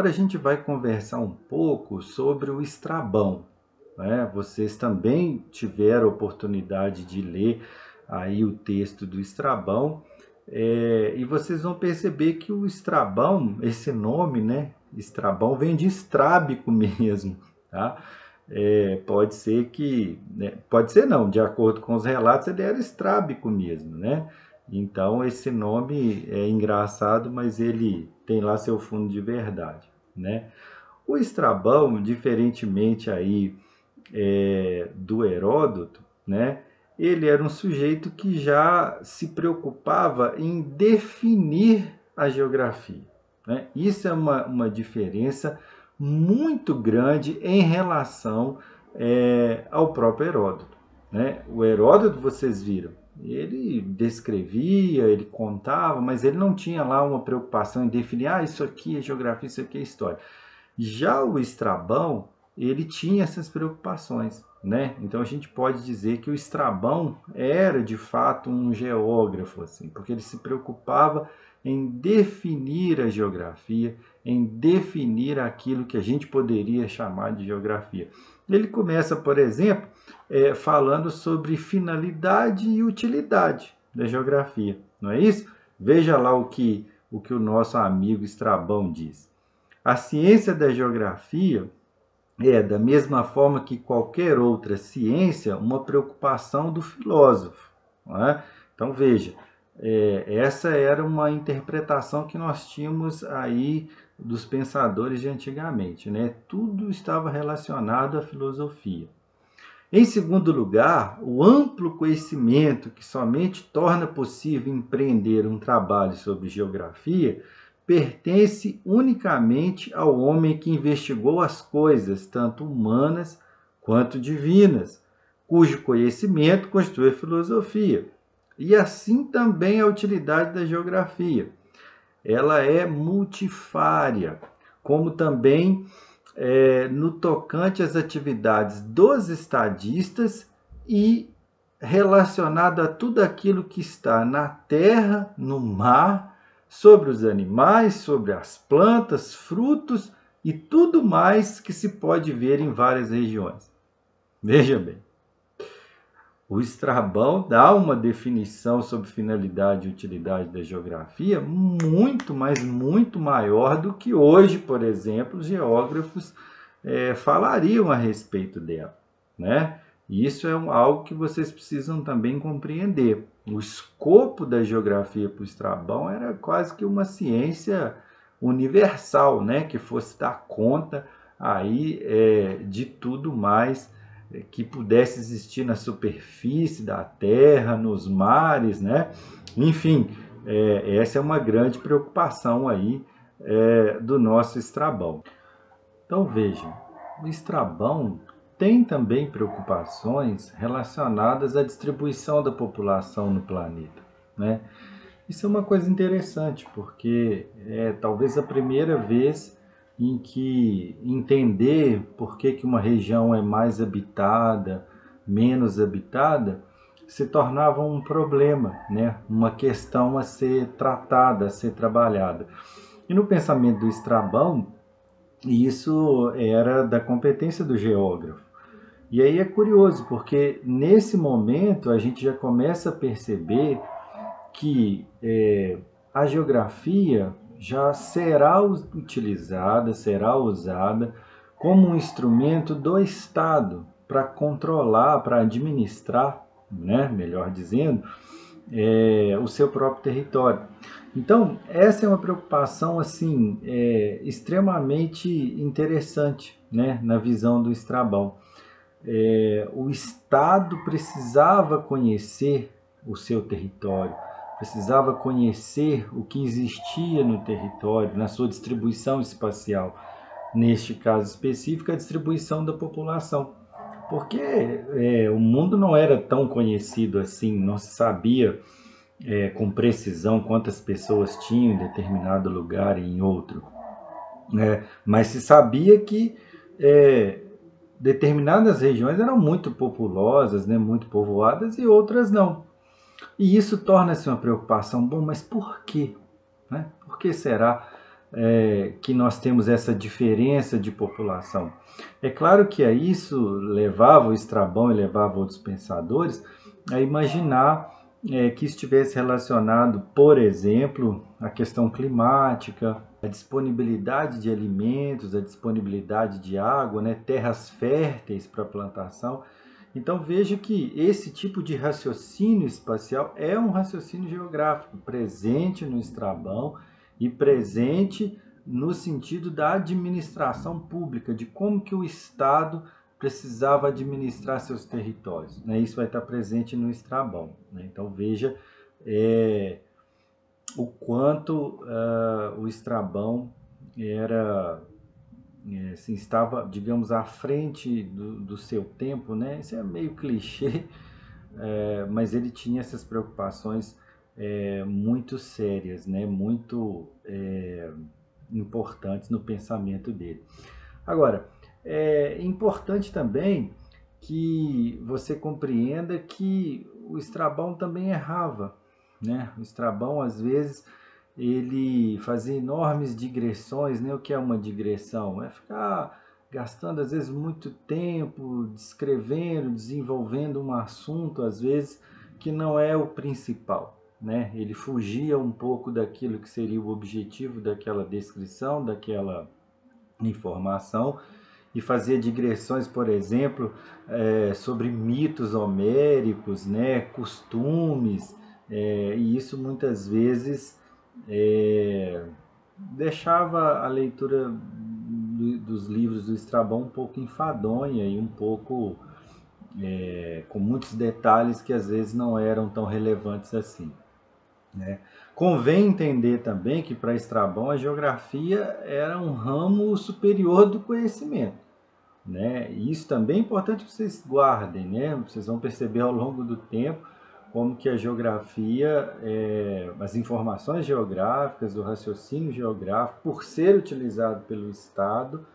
agora a gente vai conversar um pouco sobre o Estrabão, né? Vocês também tiveram a oportunidade de ler aí o texto do Estrabão, e vocês vão perceber que o Estrabão, esse nome, né, Estrabão, vem de estrábico mesmo, tá? Pode ser que, né, pode ser não, de acordo com os relatos, ele era estrábico mesmo, né? Então esse nome é engraçado, mas ele tem lá seu fundo de verdade, né? O Estrabão, diferentemente aí do Heródoto, né? Ele era um sujeito que já se preocupava em definir a geografia, né? Isso é uma diferença muito grande em relação ao próprio Heródoto, né? O Heródoto, vocês viram, ele descrevia, ele contava, mas ele não tinha lá uma preocupação em definir, isso aqui é geografia, isso aqui é história. Já o Estrabão, ele tinha essas preocupações, né? Então a gente pode dizer que o Estrabão era de fato um geógrafo, assim, porque ele se preocupava em definir a geografia, em definir aquilo que a gente poderia chamar de geografia. Ele começa, por exemplo, falando sobre finalidade e utilidade da geografia, não é isso? Veja lá o nosso amigo Estrabão diz. A ciência da geografia é, da mesma forma que qualquer outra ciência, uma preocupação do filósofo. Não é? Então veja, essa era uma interpretação que nós tínhamos aí dos pensadores de antigamente, né? Tudo estava relacionado à filosofia. Em segundo lugar, o amplo conhecimento que somente torna possível empreender um trabalho sobre geografia pertence unicamente ao homem que investigou as coisas, tanto humanas quanto divinas, cujo conhecimento constitui a filosofia. E assim também a utilidade da geografia. Ela é multifária, como também no tocante às atividades dos estadistas e relacionado a tudo aquilo que está na terra, no mar, sobre os animais, sobre as plantas, frutos e tudo mais que se pode ver em várias regiões. Veja bem, o Estrabão dá uma definição sobre finalidade e utilidade da geografia muito, mas muito maior do que hoje, por exemplo, os geógrafos falariam a respeito dela, né? Isso é algo que vocês precisam também compreender. O escopo da geografia para o Estrabão era quase que uma ciência universal, né? Que fosse dar conta aí de tudo mais que pudesse existir na superfície da terra, nos mares, né? Enfim, essa é uma grande preocupação aí do nosso Estrabão. Então vejam, o Estrabão tem também preocupações relacionadas à distribuição da população no planeta, né? Isso é uma coisa interessante, porque é talvez a primeira vez em que entender por que uma região é mais habitada, menos habitada, se tornava um problema, né? Uma questão a ser tratada, a ser trabalhada. E no pensamento do Estrabão, isso era da competência do geógrafo. E aí é curioso, porque nesse momento a gente já começa a perceber que a geografia já será utilizada, será usada como um instrumento do Estado para controlar, para administrar, né, melhor dizendo, o seu próprio território. Então, essa é uma preocupação assim extremamente interessante, né, na visão do Estrabão. O Estado precisava conhecer o seu território, precisava conhecer o que existia no território, na sua distribuição espacial. Neste caso específico, a distribuição da população. Porque o mundo não era tão conhecido assim, não se sabia com precisão quantas pessoas tinham em determinado lugar e em outro. Mas se sabia que determinadas regiões eram muito populosas, né, muito povoadas, e outras não. E isso torna-se uma preocupação. Bom, mas por quê? Né? Por que será? que nós temos essa diferença de população? É claro que a isso levava o Estrabão e levava outros pensadores a imaginar que estivesse relacionado, por exemplo, à questão climática, a disponibilidade de alimentos, a disponibilidade de água, né, terras férteis para plantação. Então veja que esse tipo de raciocínio espacial é um raciocínio geográfico presente no Estrabão e presente no sentido da administração pública, de como que o Estado precisava administrar seus territórios. Né? Isso vai estar presente no Estrabão. Né? Então veja o quanto o Estrabão era assim, estava, digamos, à frente do seu tempo, né? Isso é meio clichê, mas ele tinha essas preocupações muito sérias, né? Muito importantes no pensamento dele. Agora, é importante também que você compreenda que o Estrabão também errava, né? O Estrabão, às vezes, ele fazia enormes digressões, né? O que é uma digressão? É ficar gastando, às vezes, muito tempo descrevendo, desenvolvendo um assunto, às vezes, que não é o principal, né? Ele fugia um pouco daquilo que seria o objetivo daquela descrição, daquela informação, e fazia digressões, por exemplo, sobre mitos homéricos, né, costumes, e isso muitas vezes deixava a leitura dos livros do Estrabão um pouco enfadonha e um pouco com muitos detalhes que às vezes não eram tão relevantes assim. Né? Convém entender também que para Estrabão a geografia era um ramo superior do conhecimento. Né? E isso também é importante que vocês guardem, né? Vocês vão perceber ao longo do tempo como que a geografia, as informações geográficas, o raciocínio geográfico, por ser utilizado pelo Estado,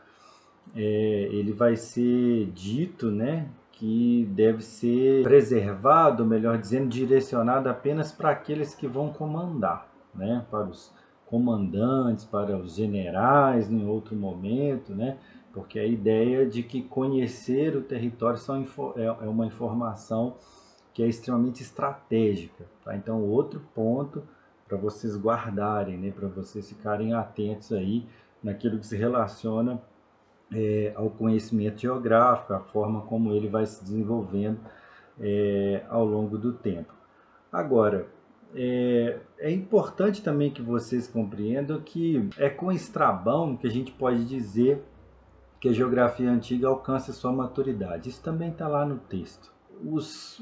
ele vai ser dito, né, que deve ser preservado, melhor dizendo, direcionado apenas para aqueles que vão comandar, né, para os comandantes, para os generais em outro momento, né, porque a ideia de que conhecer o território é uma informação que é extremamente estratégica. Tá? Então, outro ponto para vocês guardarem, né, para vocês ficarem atentos aí naquilo que se relaciona ao conhecimento geográfico, a forma como ele vai se desenvolvendo ao longo do tempo. Agora, é importante também que vocês compreendam que é com Estrabão que a gente pode dizer que a geografia antiga alcança sua maturidade. Isso também está lá no texto.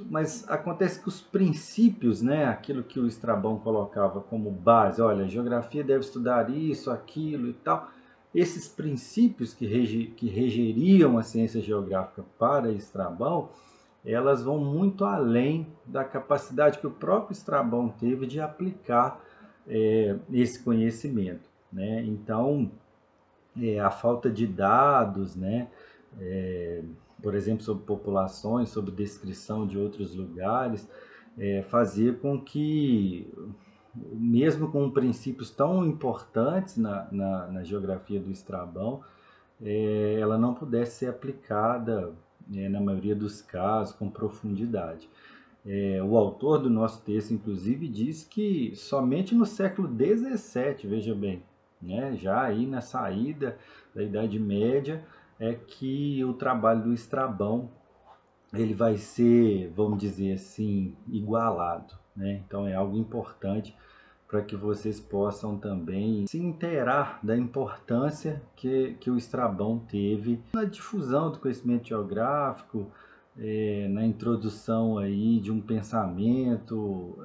Mas acontece que os princípios, né, aquilo que o Estrabão colocava como base, olha, a geografia deve estudar isso, aquilo e tal, esses princípios que regeriam a ciência geográfica para Estrabão, elas vão muito além da capacidade que o próprio Estrabão teve de aplicar esse conhecimento. Né? Então, a falta de dados, né? Por exemplo, sobre populações, sobre descrição de outros lugares, fazia com que, mesmo com princípios tão importantes na geografia do Estrabão, ela não pudesse ser aplicada, na maioria dos casos, com profundidade. O autor do nosso texto, inclusive, diz que somente no século XVII, veja bem, né, já aí na saída da Idade Média, é que o trabalho do Estrabão ele vai ser, vamos dizer assim, igualado. Né? Então é algo importante para que vocês possam também se inteirar da importância que o Estrabão teve na difusão do conhecimento geográfico, na introdução aí de um pensamento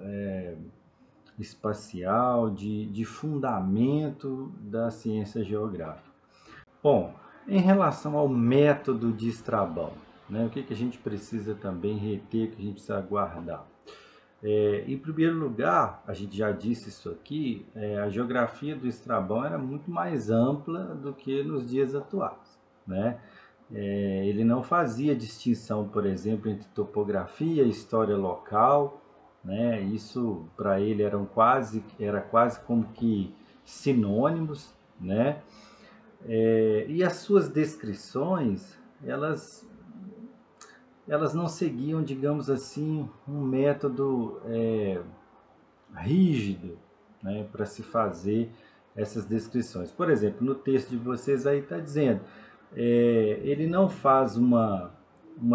espacial, de fundamento da ciência geográfica. Bom, em relação ao método de Estrabão, né, o que a gente precisa também reter, que a gente precisa guardar? Em primeiro lugar, a gente já disse isso aqui, a geografia do Estrabão era muito mais ampla do que nos dias atuais. Né? Ele não fazia distinção, por exemplo, entre topografia e história local. Né? Isso para ele era quase como que sinônimos. né? E as suas descrições, elas não seguiam, digamos assim, um método rígido, né, para se fazer essas descrições. Por exemplo, no texto de vocês aí está dizendo, ele não faz uma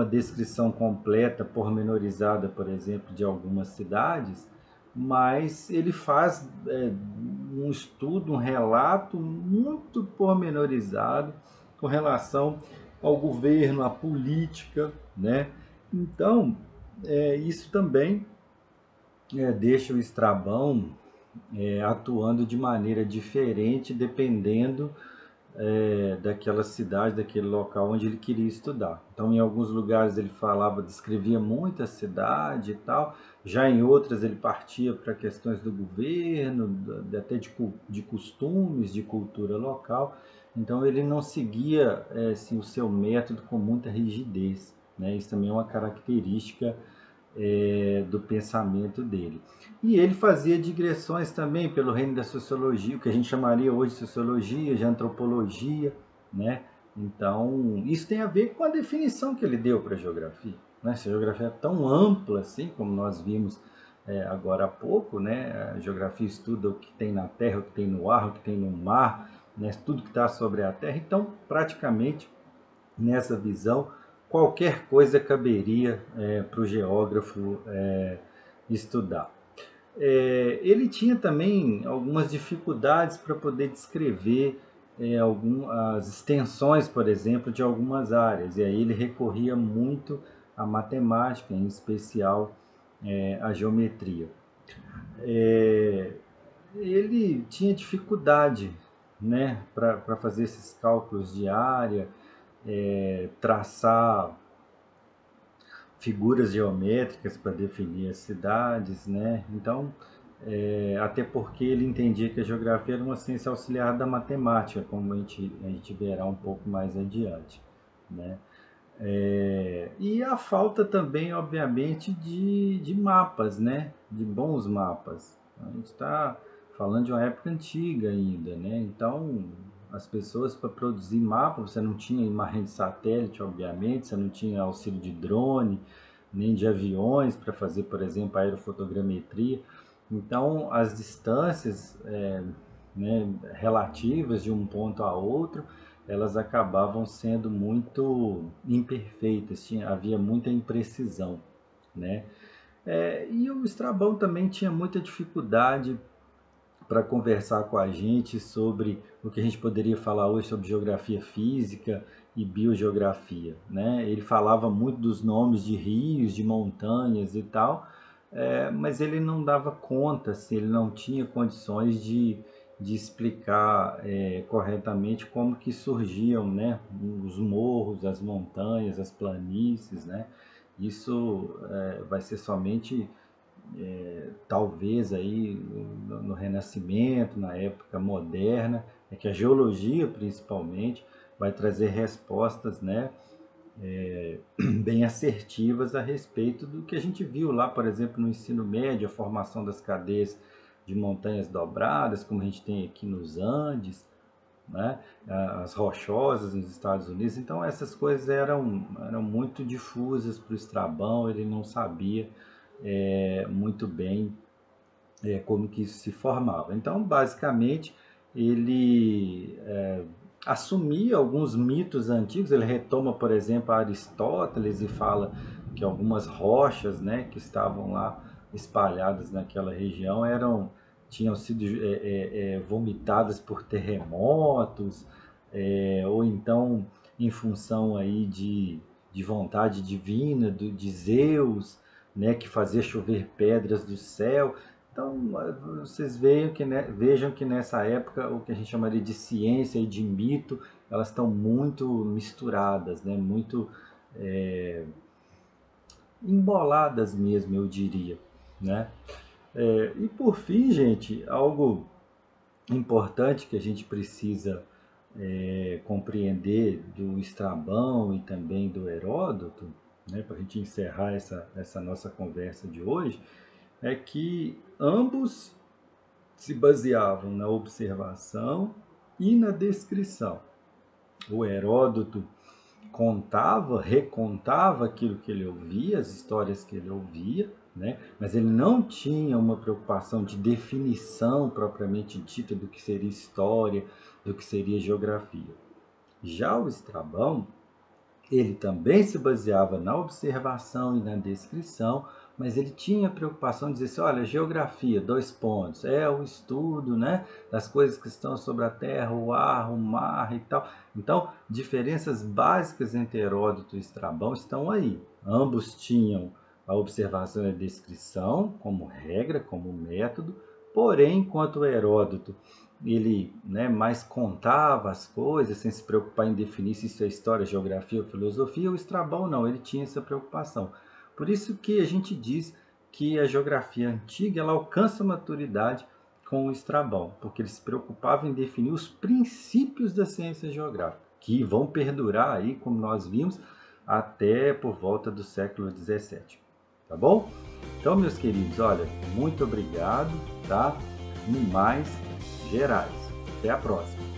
descrição completa, pormenorizada, por exemplo, de algumas cidades, mas ele faz um estudo, um relato muito pormenorizado com relação ao governo, à política, né? Então, isso também deixa o Estrabão atuando de maneira diferente dependendo daquela cidade, daquele local onde ele queria estudar. Então, em alguns lugares ele falava, descrevia muito a cidade e tal, já em outras ele partia para questões do governo, até de costumes, de cultura local. Então, ele não seguia assim, o seu método com muita rigidez, né? Isso também é uma característica do pensamento dele. E ele fazia digressões também pelo reino da sociologia, o que a gente chamaria hoje de sociologia, de antropologia, né? Então, isso tem a ver com a definição que ele deu para a geografia. Né? Se a geografia é tão ampla assim, como nós vimos agora há pouco, né? A geografia estuda o que tem na terra, o que tem no ar, o que tem no mar, né? Tudo que está sobre a terra. Então, praticamente, nessa visão, qualquer coisa caberia para o geógrafo estudar. Ele tinha também algumas dificuldades para poder descrever as extensões, por exemplo, de algumas áreas, e aí ele recorria muito à matemática, em especial à geometria. É, Ele tinha dificuldade, né, para fazer esses cálculos de área, traçar figuras geométricas para definir as cidades, né? Então, até porque ele entendia que a geografia era uma ciência auxiliar da matemática, como a gente verá um pouco mais adiante, né? E a falta também, obviamente, de mapas, né? De bons mapas. A gente está falando de uma época antiga ainda, né? Então, as pessoas para produzir mapa, você não tinha imagem de satélite, obviamente, você não tinha auxílio de drone, nem de aviões para fazer, por exemplo, aerofotogrametria. Então, as distâncias né, relativas de um ponto a outro, elas acabavam sendo muito imperfeitas, havia muita imprecisão, né? E o Strabão também tinha muita dificuldade para conversar com a gente sobre o que a gente poderia falar hoje sobre geografia física e biogeografia, né? Ele falava muito dos nomes de rios, de montanhas e tal, mas ele não dava conta, assim, ele não tinha condições de explicar corretamente como que surgiam, né, os morros, as montanhas, as planícies, né? Isso vai ser somente talvez aí no Renascimento, na época moderna, é que a geologia principalmente vai trazer respostas, né, bem assertivas a respeito do que a gente viu lá, por exemplo, no ensino médio, a formação das cadeias de montanhas dobradas, como a gente tem aqui nos Andes, né, as rochosas nos Estados Unidos. Então essas coisas eram muito difusas para o Estrabão, ele não sabia muito bem como que isso se formava. Então, basicamente, ele assumia alguns mitos antigos, ele retoma, por exemplo, Aristóteles e fala que algumas rochas, né, que estavam lá espalhadas naquela região tinham sido vomitadas por terremotos, ou então em função aí de vontade divina de Zeus, né, que fazia chover pedras do céu. Então, vocês vejam que nessa época o que a gente chamaria de ciência e de mito, elas estão muito misturadas, né? Muito emboladas mesmo, eu diria, né? E por fim, gente, algo importante que a gente precisa compreender do Estrabão e também do Heródoto, né, para a gente encerrar essa nossa conversa de hoje, é que ambos se baseavam na observação E na descrição, o Heródoto contava, recontava aquilo que ele ouvia, as histórias que ele ouvia, né? Mas ele não tinha uma preocupação de definição propriamente dita do que seria história, do que seria geografia. Já o Estrabão, ele também se baseava na observação e na descrição, mas ele tinha preocupação de dizer assim, olha, geografia, dois pontos, é o estudo, né, das coisas que estão sobre a terra, o ar, o mar e tal. Então, diferenças básicas entre Heródoto e Estrabão estão aí. Ambos tinham a observação e a descrição como regra, como método, porém, enquanto Heródoto ele, né, mais contava as coisas sem se preocupar em definir se isso é história, geografia ou filosofia, o Estrabão não, ele tinha essa preocupação. Por isso que a gente diz que a geografia antiga ela alcança maturidade com o Estrabão, porque ele se preocupava em definir os princípios da ciência geográfica, que vão perdurar aí, como nós vimos, até por volta do século XVII. Tá bom? Então, meus queridos, olha, muito obrigado, tá? No mais, gerais. Até a próxima!